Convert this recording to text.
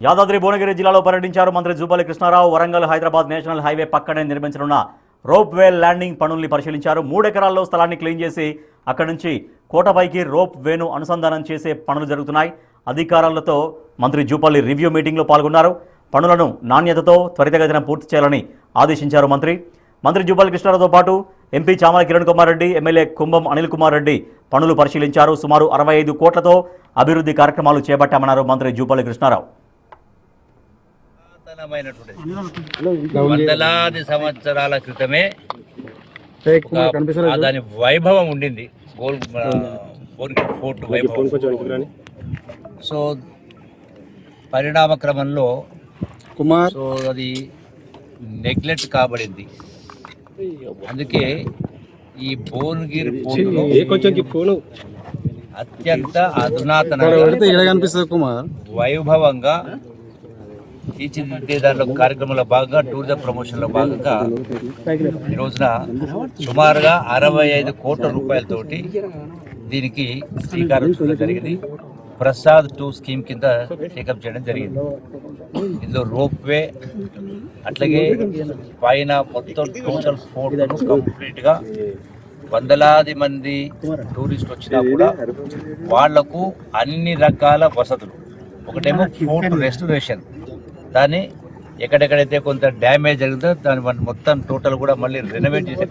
యాదాద్రి భువనగిరి జిల్లాలో పర్యటించారు మంత్రి జూపల్లి కృష్ణారావు. వరంగల్ హైదరాబాద్ నేషనల్ హైవే పక్కనే నిర్మించనున్న రోప్ వే ల్యాండింగ్ పనుల్ని పరిశీలించారు. 3 ఎకరాల్లో స్థలాన్ని క్లీన్ చేసి అక్కడి నుంచి కోటపైకి రోప్ వేను అనుసంధానం చేసే పనులు జరుగుతున్నాయి. అధికారులతో మంత్రి జూపల్లి రివ్యూ మీటింగ్లో పాల్గొన్నారు. పనులను నాణ్యతతో త్వరితగతిన పూర్తి చేయాలని ఆదేశించారు మంత్రి జూపల్లి కృష్ణారావుతో పాటు ఎంపీ చామల కిరణ్ కుమార్ రెడ్డి, ఎమ్మెల్యే కుంభం అనిల్ కుమార్ రెడ్డి పనులు పరిశీలించారు. సుమారు 65 కోట్లతో అభివృద్ధి కార్యక్రమాలు చేపట్టామన్నారు మంత్రి జూపల్లి కృష్ణారావు. వందలాది సంవత్సరాల క్రితమే దాని వైభవం ఉండింది, ఫోర్ట్ వైభవం. సో పరిణామ క్రమంలో సో అది నెగ్లెక్ట్ కాబడింది. అందుకే ఈ భువనగిరి పోర్టులో అత్యంత అధునాతన వైభవంగా తీర్చిదిద్దే దాంట్లో కార్యక్రమంలో భాగంగా టూరిజం ప్రమోషన్లో భాగంగా ఈ రోజున సుమారుగా 65 కోట్ల రూపాయలతోటి దీనికి శ్రీకారం చుట్టడం జరిగింది. ప్రసాద్ 2 స్కీమ్ కింద టేకప్ చేయడం జరిగింది. ఇందులో రోప్ వే, అట్లాగే పైన మొత్తం టోటల్ ఫోర్ట్ను కంప్లీట్గా వందలాది మంది టూరిస్టులు వచ్చినా కూడా వాళ్లకు అన్ని రకాల వసతులు. ఒకటేమో ఫోర్ట్ రెస్టరేషన్, దాన్ని ఎక్కడెక్కడైతే కొంత డ్యామేజ్ జరిగిందో దాన్ని మొత్తం టోటల్ కూడా మళ్ళీ రెనోవేట్ చేసే